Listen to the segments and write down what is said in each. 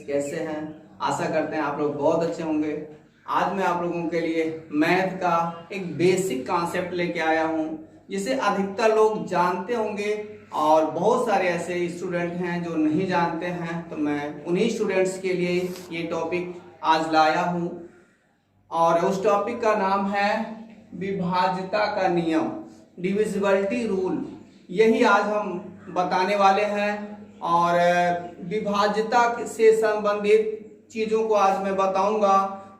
कैसे हैं? आशा करते हैं आप लोग बहुत अच्छे होंगे। आज मैं आप लोगों के लिए मैथ का एक बेसिक कॉन्सेप्ट लेके आया हूं, जिसे अधिकतर लोग जानते होंगे और बहुत सारे ऐसे स्टूडेंट हैं जो नहीं जानते हैं। तो मैं उन्हीं स्टूडेंट्स के लिए ये टॉपिक आज लाया हूं और उस टॉपिक का नाम है विभाज्यता का नियम, डिविजिबिलिटी रूल। यही आज हम बताने वाले हैं और विभाज्यता से संबंधित चीज़ों को आज मैं बताऊंगा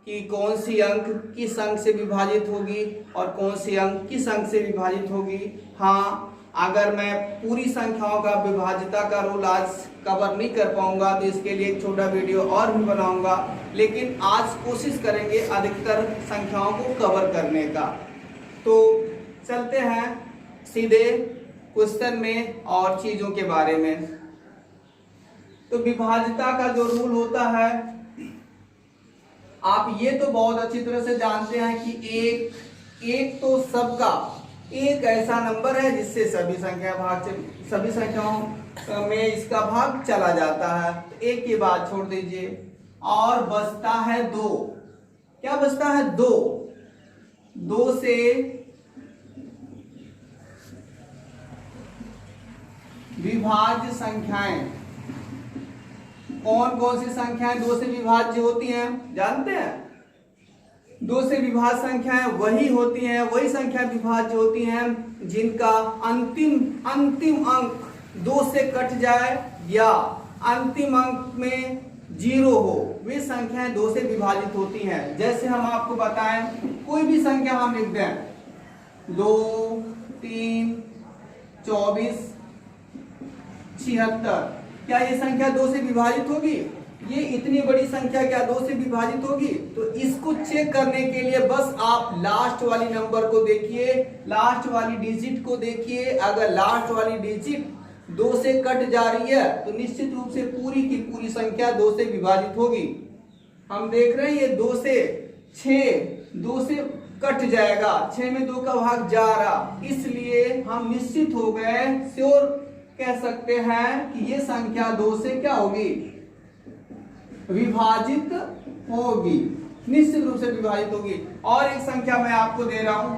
कि कौन सी अंक किस अंक से विभाजित होगी और कौन सी अंक किस अंक से विभाजित होगी। हाँ, अगर मैं पूरी संख्याओं का विभाज्यता का रूल आज कवर नहीं कर पाऊंगा तो इसके लिए एक छोटा वीडियो और भी बनाऊंगा, लेकिन आज कोशिश करेंगे अधिकतर संख्याओं को कवर करने का। तो चलते हैं सीधे क्वेश्चन में और चीज़ों के बारे में। तो विभाज्यता का जो रूल होता है, आप ये तो बहुत अच्छी तरह से जानते हैं कि एक तो सबका एक ऐसा नंबर है जिससे सभी संख्याओं में इसका भाग चला जाता है। तो एक की बात छोड़ दीजिए और बचता है दो। क्या बचता है? दो से विभाज्य संख्याएं। कौन कौन सी संख्याएं दो से विभाज्य होती हैं? जानते हैं? दो से विभाज्य संख्याएं वही होती हैं, वही संख्या विभाज्य होती हैं जिनका अंतिम अंक दो से कट जाए या अंतिम अंक में 0 हो। वे संख्याएं दो से विभाजित होती हैं। जैसे हम आपको बताएं, कोई भी संख्या हम लिख दें, 2, 3, 24, 76। क्या ये संख्या दो से विभाजित होगी? ये इतनी बड़ी संख्या क्या दो से विभाजित होगी? तो इसको चेक करने के लिए बस आप लास्ट वाली नंबर को देखिए, लास्ट वाली डिजिट को देखिए। अगर लास्ट वाली डिजिट दो से कट जा रही है तो निश्चित रूप से पूरी की पूरी संख्या दो से विभाजित होगी। हम देख रहे हैं ये 2 से 6 2 से कट जाएगा, 6 में 2 का भाग जा रहा, इसलिए हम निश्चित हो गए, श्योर कह सकते हैं कि ये संख्या 2 से क्या होगी? विभाजित होगी, निश्चित रूप से विभाजित होगी। और एक संख्या मैं आपको दे रहा हूं,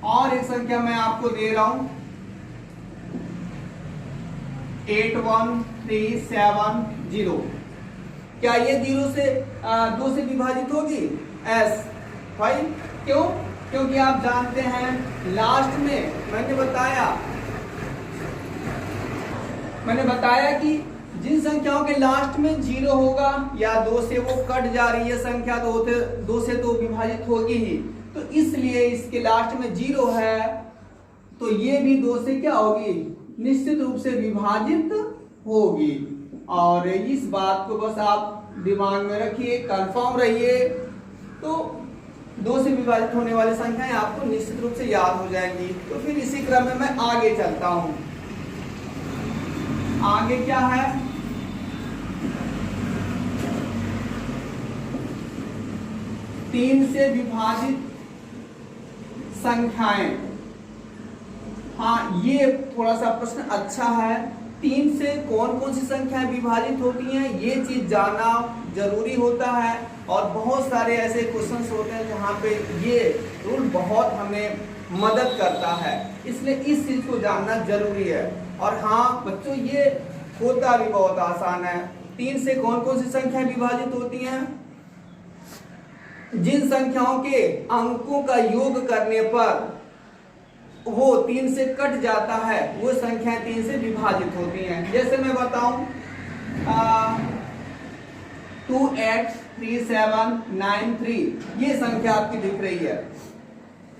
81370। क्या ये 0 से 2 से विभाजित होगी? एस भाई, क्यों? क्योंकि आप जानते हैं लास्ट में मैंने बताया कि जिन संख्याओं के लास्ट में 0 होगा या 2 से वो कट जा रही है संख्या, तो 2 से तो विभाजित होगी ही। तो इसलिए इसके लास्ट में 0 है, तो ये भी 2 से क्या होगी? निश्चित रूप से विभाजित होगी। और इस बात को बस आप दिमाग में रखिए, कंफर्म रहिए, तो 2 से विभाजित होने वाली संख्याएं आपको निश्चित रूप से याद हो जाएंगी। तो फिर इसी क्रम में मैं आगे चलता हूं। आगे क्या है? तीन से विभाजित संख्याएं। हाँ, ये थोड़ा सा प्रश्न अच्छा है। 3 से कौन कौन सी संख्याएं विभाजित होती हैं, ये चीज जानना जरूरी होता है। और बहुत सारे ऐसे क्वेश्चंस होते हैं जहाँ पे ये रूल बहुत हमें मदद करता है, इसलिए इस चीज को जानना जरूरी है। और हाँ बच्चों, ये होता भी बहुत आसान है। 3 से कौन कौन सी संख्याएं विभाजित होती हैं? जिन संख्याओं के अंकों का योग करने पर वो 3 से कट जाता है, वो संख्याएं 3 से विभाजित होती हैं। जैसे मैं बताऊं, 2833793, ये संख्या आपकी दिख रही है।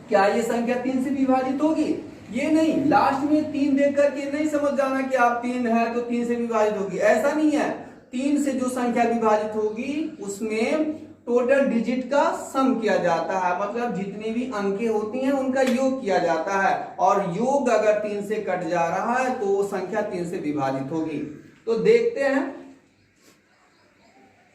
क्या ये संख्या 3 से विभाजित होगी? ये नहीं, लास्ट में 3 देख करके नहीं समझ जाना कि आप 3 है तो 3 से विभाजित होगी, ऐसा नहीं है। 3 से जो संख्या विभाजित होगी उसमें टोटल डिजिट का सम किया जाता है, मतलब जितनी भी अंकें होती हैं उनका योग किया जाता है। और योग अगर 3 से कट जा रहा है तो वो संख्या 3 से विभाजित होगी। तो देखते हैं,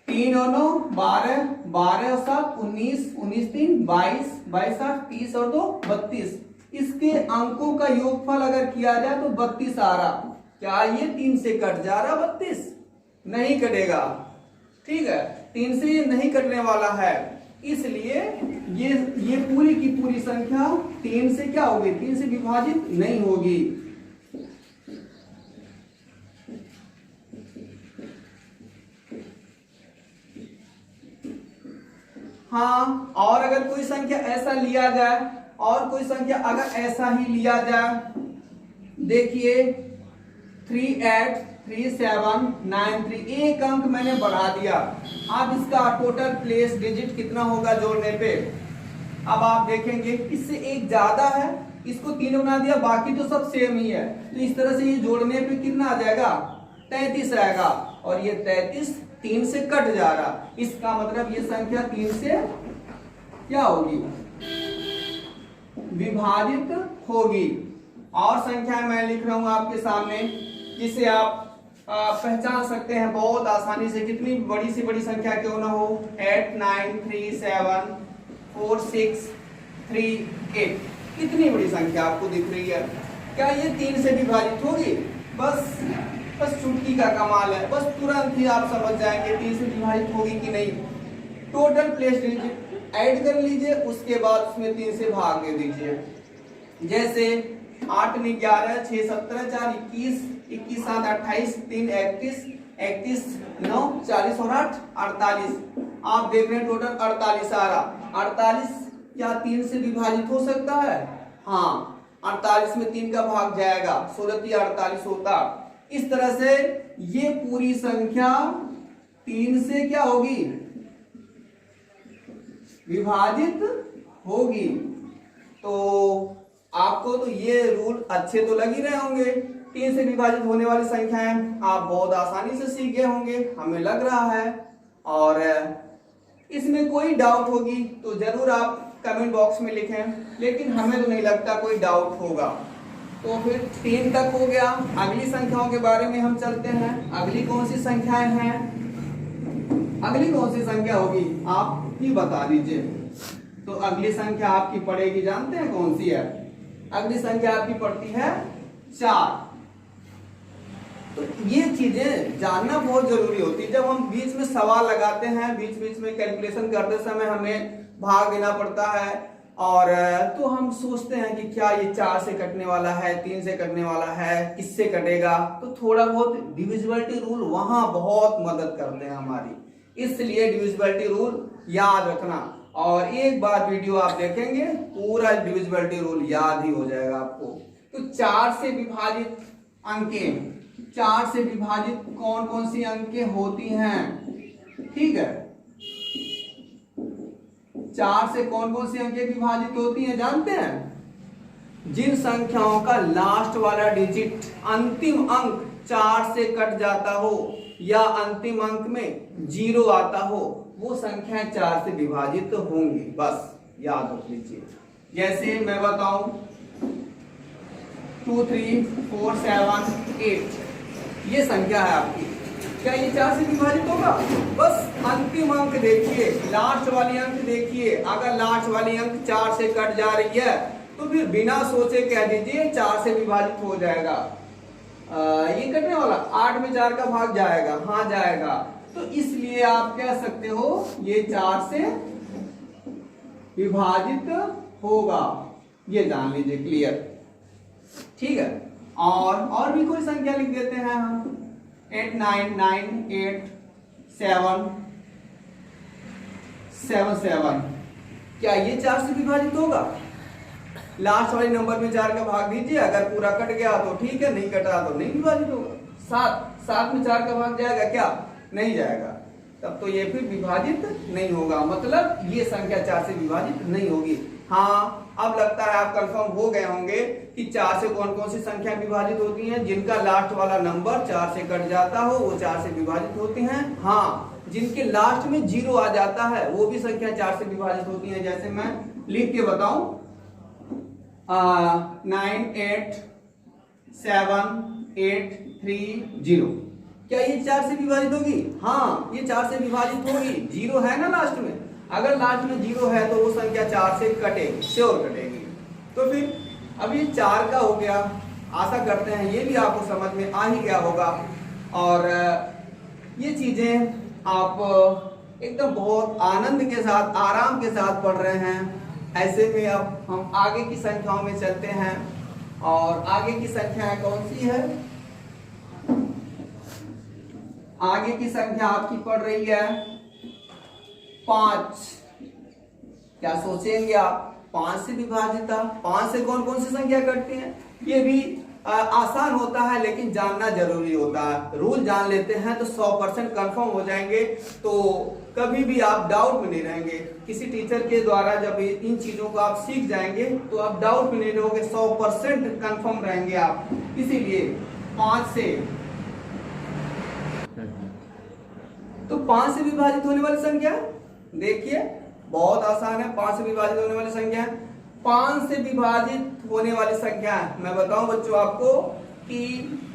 3 और 9 12, 12 और 7 19, 19 3 22, 22 8 30 और 2 32। इसके अंकों का योगफल अगर किया जाए तो 32 आ रहा। क्या ये 3 से कट जा रहा? 32 नहीं कटेगा। ठीक है, 3 से ये नहीं कटने वाला है, इसलिए ये पूरी की पूरी संख्या 3 से क्या होगी, 3 से विभाजित नहीं होगी। हाँ, और अगर कोई संख्या ऐसा लिया जाए, और कोई संख्या अगर ऐसा ही लिया जाए, देखिए 383793, एक अंक मैंने बढ़ा दिया। अब इसका टोटल प्लेस डिजिट कितना होगा जोड़ने पे, अब आप देखेंगे इससे एक ज्यादा है, इसको 3 बना दिया, बाकी तो सब सेम ही है, तो इस तरह से ये जोड़ने पे कितना आ जाएगा, 33 आएगा, और ये 33 3 से कट जा रहा, इसका मतलब ये संख्या 3 से क्या होगी, विभाजित होगी। और संख्या मैं लिख रहा हूं आपके सामने, जिसे आप पहचान सकते हैं बहुत आसानी से, कितनी बड़ी से बड़ी संख्या क्यों ना हो, 89374638, कितनी बड़ी संख्या आपको दिख रही है, क्या ये 3 से विभाजित होगी, बस चुटकी का कमाल है, बस तुरंत ही आप समझ जाएंगे 3 से विभाजित होगी कि नहीं। टोटल प्लेस डिजिट ऐड कर लीजिए, उसके बाद उसमें 3 से भाग दे दीजिए, जैसे 8 में 11, 6 17, 4 21, 21 7 28, 3 31, 31 9 40 और 8 48, आप देख रहे हैं टोटल 48 आ रहा। 48 क्या 3 से विभाजित हो सकता है, हाँ, 48 में 3 का भाग जाएगा, 16 48 होता। इस तरह से ये पूरी संख्या 3 से क्या होगी, विभाजित होगी। तो आपको तो ये रूल अच्छे तो लग ही रहे होंगे, 3 से विभाजित होने वाली संख्याएं आप बहुत आसानी से सीख गए होंगे, हमें लग रहा है। और इसमें कोई डाउट होगी तो जरूर आप कमेंट बॉक्स में लिखें, लेकिन हमें तो नहीं लगता कोई डाउट होगा। तो फिर 3 तक हो गया, अगली संख्याओं के बारे में हम चलते हैं। अगली कौन सी संख्याएं हैं, अगली कौन सी संख्या होगी आप ही बता दीजिए। तो अगली संख्या आपकी पड़ेगी, जानते हैं कौन सी है, अगली संख्या आपकी पड़ती है 4। तो ये चीजें जानना बहुत जरूरी होती है। जब हम बीच में सवाल लगाते हैं, बीच बीच में कैलकुलेशन करते समय हमें भाग देना पड़ता है, और तो हम सोचते हैं कि क्या ये 4 से कटने वाला है, 3 से कटने वाला है, किससे कटेगा, तो थोड़ा बहुत डिविजिबिलिटी रूल वहां बहुत मदद करते हैं हमारी, इसलिए डिविजिबिलिटी रूल याद रखना। और एक बार वीडियो आप देखेंगे पूरा डिविजिबिलिटी रूल याद ही हो जाएगा आपको। तो 4 से विभाजित अंकें, 4 से विभाजित कौन कौन सी अंकें होती हैं, ठीक है, 4 से कौन कौन सी अंकें विभाजित होती हैं जानते हैं, जिन संख्याओं का लास्ट वाला डिजिट, अंतिम अंक 4 से कट जाता हो या अंतिम अंक में 0 आता हो, वो संख्याएं 4 से विभाजित होंगी, बस याद रख लीजिए। जैसे मैं बताऊं 2 3 4 7 8, ये संख्या है आपकी, क्या ये 4 से विभाजित होगा, बस अंतिम अंक देखिए, लास्ट वाली अंक देखिए, अगर लास्ट वाली अंक 4 से कट जा रही है तो फिर बिना सोचे कह दीजिए 4 से विभाजित हो जाएगा। ये कटने वाला 8 में 4 का भाग जाएगा, हाँ जाएगा, तो इसलिए आप कह सकते हो ये 4 से विभाजित होगा, ये जान लीजिए, क्लियर, ठीक है। और भी कोई संख्या लिख देते हैं हम, 8 9 9 8 7 7 7, क्या ये 4 से विभाजित होगा, लास्ट वाले नंबर में 4 का भाग दीजिए, अगर पूरा कट गया तो ठीक है, नहीं कटा तो नहीं विभाजित होगा। 7 में 4 का भाग जाएगा क्या, नहीं जाएगा, तब तो ये फिर विभाजित नहीं होगा, मतलब ये संख्या 4 से विभाजित नहीं होगी। हाँ, अब लगता है आप कंफर्म हो गए होंगे कि 4 से कौन कौन सी संख्या विभाजित होती हैं, जिनका लास्ट वाला नंबर 4 से कट जाता हो वो 4 से विभाजित होती हैं। हाँ, जिनके लास्ट में 0 आ जाता है वो भी संख्या 4 से विभाजित होती हैं। जैसे मैं लिख के बताऊं 9 8 7 8 3 0, क्या ये 4 से विभाजित होगी, हाँ ये 4 से विभाजित होगी, 0 है ना लास्ट में, अगर लास्ट में 0 है तो वो संख्या 4 से कटेगी, श्योर कटेगी। तो फिर अब ये 4 का हो गया, आशा करते हैं ये भी आपको समझ में आ ही गया होगा। और ये चीजें आप एकदम बहुत आनंद के साथ, आराम के साथ पढ़ रहे हैं। ऐसे में अब हम आगे की संख्याओं में चलते हैं। और आगे की संख्या कौन सी है? आगे की संख्या आपकी पड़ रही है 5। क्या सोचेंगे आप? 5 से विभाजित। 5 से कौन कौन सी संख्या कटती हैं? ये भी आसान होता है, लेकिन जानना जरूरी होता है। रूल जान लेते हैं तो 100% कंफर्म हो जाएंगे, तो कभी भी आप डाउट में नहीं रहेंगे। किसी टीचर के द्वारा जब इन चीजों को आप सीख जाएंगे तो आप डाउट में नहीं रहोगे, 100% कंफर्म रहेंगे आप। इसीलिए 5 से, तो 5 से विभाजित होने वाली संख्या देखिए बहुत आसान है। 5 से विभाजित होने वाली संख्या, 5 से विभाजित होने वाली संख्या, मैं बताऊं बच्चों आपको कि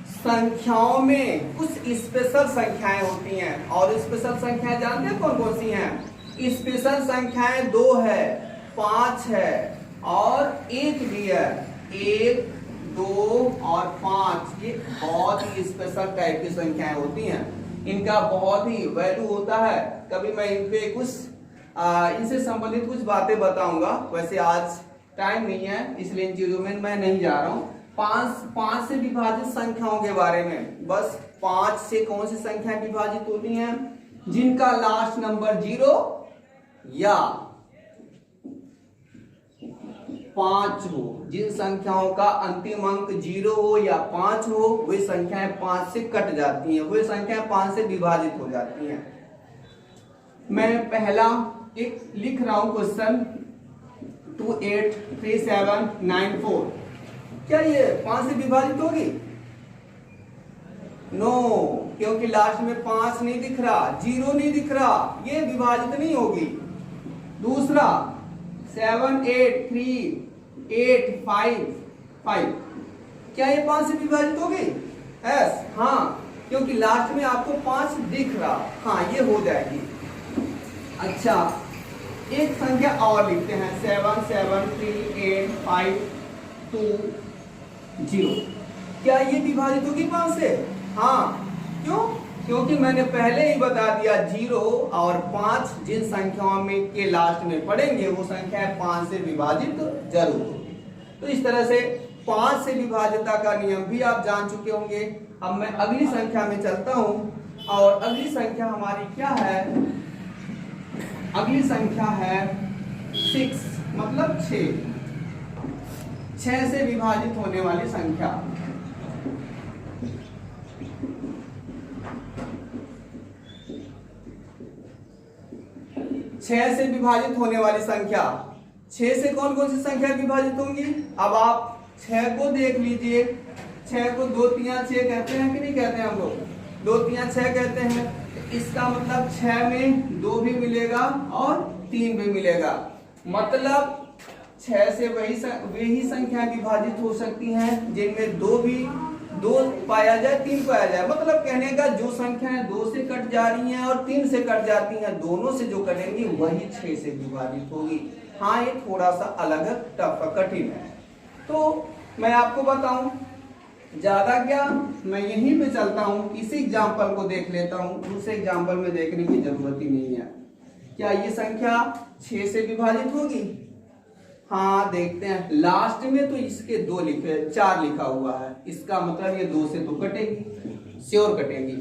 संख्याओं में कुछ स्पेशल संख्याएं होती हैं। और स्पेशल संख्याएं जानते हैं कौन कौन सी हैं? स्पेशल संख्याएं 2 है, 5 है और 1 भी है। 1, 2 और 5 ये बहुत ही स्पेशल टाइप की संख्याएं होती हैं। इनका बहुत ही वैल्यू होता है। कभी मैं इन पे कुछ इनसे संबंधित कुछ बातें बताऊंगा। वैसे आज टाइम नहीं है, इसलिए इन चीजों में मैं नहीं जा रहा हूं। 5 से विभाजित संख्याओं के बारे में, बस 5 से कौन सी संख्या विभाजित होती हैं? जिनका लास्ट नंबर 0 या 5 हो। जिन संख्याओं का अंतिम अंक 0 हो या 5 हो, वे संख्याएं 5 से कट जाती हैं, वे संख्याएं 5 से विभाजित हो जाती हैं। मैं पहला एक लिख रहा हूं क्वेश्चन 283794। क्या ये 5 से विभाजित होगी? नो, क्योंकि लास्ट में 5 नहीं दिख रहा, 0 नहीं दिख रहा, ये विभाजित नहीं होगी। दूसरा 783855, क्या ये 5 से विभाजित होगी? यस, हाँ, क्योंकि लास्ट में आपको 5 दिख रहा, हाँ ये हो जाएगी। अच्छा, एक संख्या और लिखते हैं 773852, क्या ये विभाजित होगी 5 से? हाँ, क्यों? क्योंकि मैंने पहले ही बता दिया 0 और 5 जिन संख्याओं में के लास्ट में पड़ेंगे वो संख्या 5 से विभाजित जरूर होगी। तो इस तरह से 5 से विभाजितता का नियम भी आप जान चुके होंगे। अब मैं अगली संख्या में चलता हूं और अगली संख्या हमारी क्या है? अगली संख्या है 6, मतलब 6 से विभाजित होने वाली संख्या। 6 से विभाजित होने वाली संख्या, 6 से कौन कौन सी संख्या विभाजित होंगी? अब आप 6 को देख लीजिए। 6 को 2 3 6 कहते हैं कि नहीं कहते हैं? हम लोग 2 3 6 कहते हैं। इसका मतलब 6 में 2 भी मिलेगा और 3 भी मिलेगा। मतलब 6 से वही संख्या विभाजित हो सकती हैं जिनमें 2 पाया जाए, 3 पाया जाए। मतलब कहने का जो संख्याएं 2 से कट जा रही हैं और 3 से कट जाती हैं, दोनों से जो कटेंगी वही 6 से विभाजित होगी। हाँ, ये थोड़ा सा अलग है, टफ, कठिन है। तो मैं आपको बताऊं, ज्यादा क्या, मैं यहीं पे चलता हूं, इसी एग्जाम्पल को देख लेता हूं, दूसरे एग्जाम्पल में देखने की जरूरत ही नहीं है। क्या ये संख्या 6 से विभाजित होगी? हाँ, देखते हैं। लास्ट में तो इसके 4 लिखा हुआ है, इसका मतलब ये 2 से तो कटेगी, श्योर कटेगी।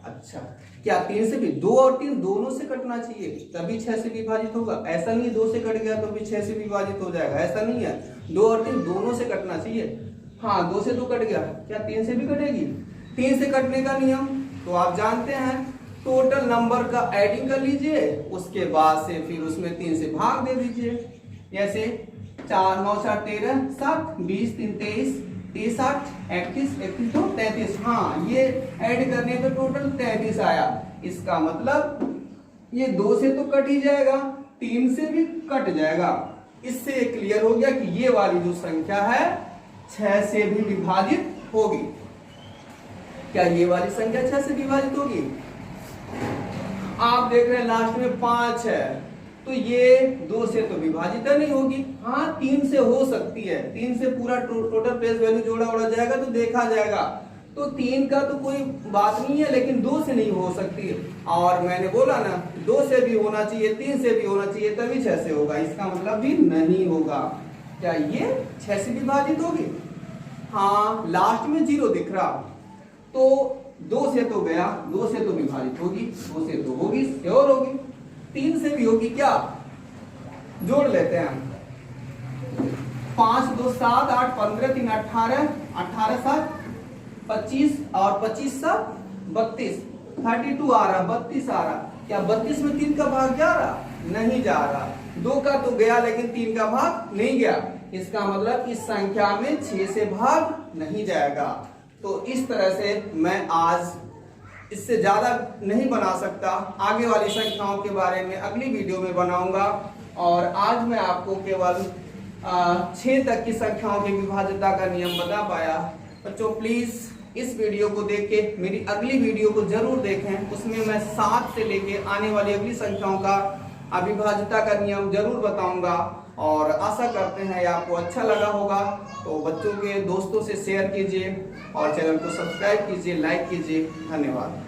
अच्छा, क्या 3 से भी? 2 और 3 दोनों से कटना चाहिए तभी 6 से विभाजित होगा। ऐसा नहीं है 2 से कट गया तो भी 6 से विभाजित हो जाएगा, ऐसा नहीं है। 2 और 3 दोनों से कटना चाहिए। हाँ, 2 से तो कट गया, क्या 3 से भी कटेगी? 3 से कटने का नियम तो आप जानते हैं, टोटल नंबर का एडिंग कर लीजिए, उसके बाद से फिर उसमें 3 से भाग दे दीजिए। जैसे 4 9 4 13 7 20 3 23 30 8 31 31 2 33। हाँ, ये ऐड करने पे टोटल 33 आया। इसका मतलब ये 2 से तो कट ही जाएगा, 3 से भी कट जाएगा। इससे क्लियर हो गया कि ये वाली जो संख्या है 6 से भी विभाजित होगी। क्या ये वाली संख्या 6 से विभाजित होगी? आप देख रहे हैं लास्ट में 5 है, तो ये 2 से तो विभाजित नहीं होगी। हाँ, 3 से हो सकती है, 3 से पूरा टोटल प्लेस वैल्यू जोड़ा उड़ा जाएगा तो देखा जाएगा। तो 3 का तो कोई बात नहीं है, लेकिन 2 से नहीं हो सकती। और मैंने बोला ना 2 से भी होना चाहिए, 3 से भी होना चाहिए, तभी 6 से होगा। इसका मतलब भी नहीं होगा। क्या ये 6 से विभाजित होगी? हाँ, लास्ट में 0 दिख रहा, तो 2 से तो गया, 2 से तो विभाजित होगी, 2 से तो होगी, श्योर होगी। 3 से भी होगी क्या? जोड़ लेते हैं हम। 5 2 7 8 15 3 18 18 7 25 और 25 7 32 32 आ रहा, 32 आ रहा। क्या 32 में 3 का भाग जा रहा? नहीं जा रहा। 2 का तो गया, लेकिन 3 का भाग नहीं गया। इसका मतलब इस संख्या में 6 से भाग नहीं जाएगा। तो इस तरह से मैं आज इससे ज्यादा नहीं बना सकता। आगे वाली संख्याओं के बारे में अगली वीडियो में बनाऊंगा। और आज मैं आपको केवल 6 तक की संख्याओं की विभाज्यता का नियम बता पाया। बच्चों प्लीज इस वीडियो को देख के मेरी अगली वीडियो को जरूर देखें। उसमें मैं 7 से लेके आने वाली अगली संख्याओं का अविभाज्यता का नियम जरूर बताऊंगा। और आशा करते हैं आपको अच्छा लगा होगा। तो बच्चों के दोस्तों से शेयर कीजिए और चैनल को सब्सक्राइब कीजिए, लाइक कीजिए। धन्यवाद।